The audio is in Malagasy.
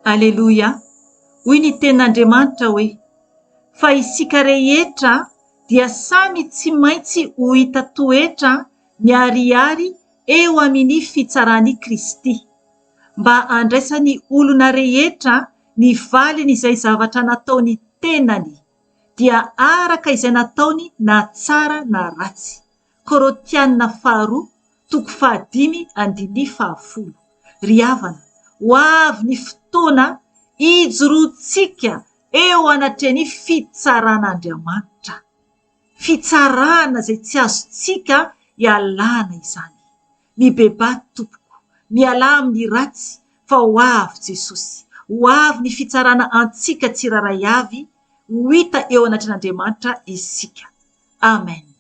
Aleluia. Hoy ny tenin'Andriamanitra hoe fa isika rehetra dia samy tsy maintsy ho hita toetra miharihary eo amin'ny fitsarany Kristy, mba andraisany olona rehetra ny valiny izay zavatra nataony tenany, dia araka izay nataony na tsara na ratsy. Korintiana 2:5-10. Ry havana, ho avy ny fotoana hijoroantsika eo anatreny fitsaran'Andriamanitra. Fitsarana izay tsy azontsika hialana izany. Mibebahy tompoko, miala amin'ny ratsy, fa ho avy Jesosy. Ho avy ny fitsarana antsika tsiraray avy, ho hita eo anatrin'Andriamanitra isika. Amen.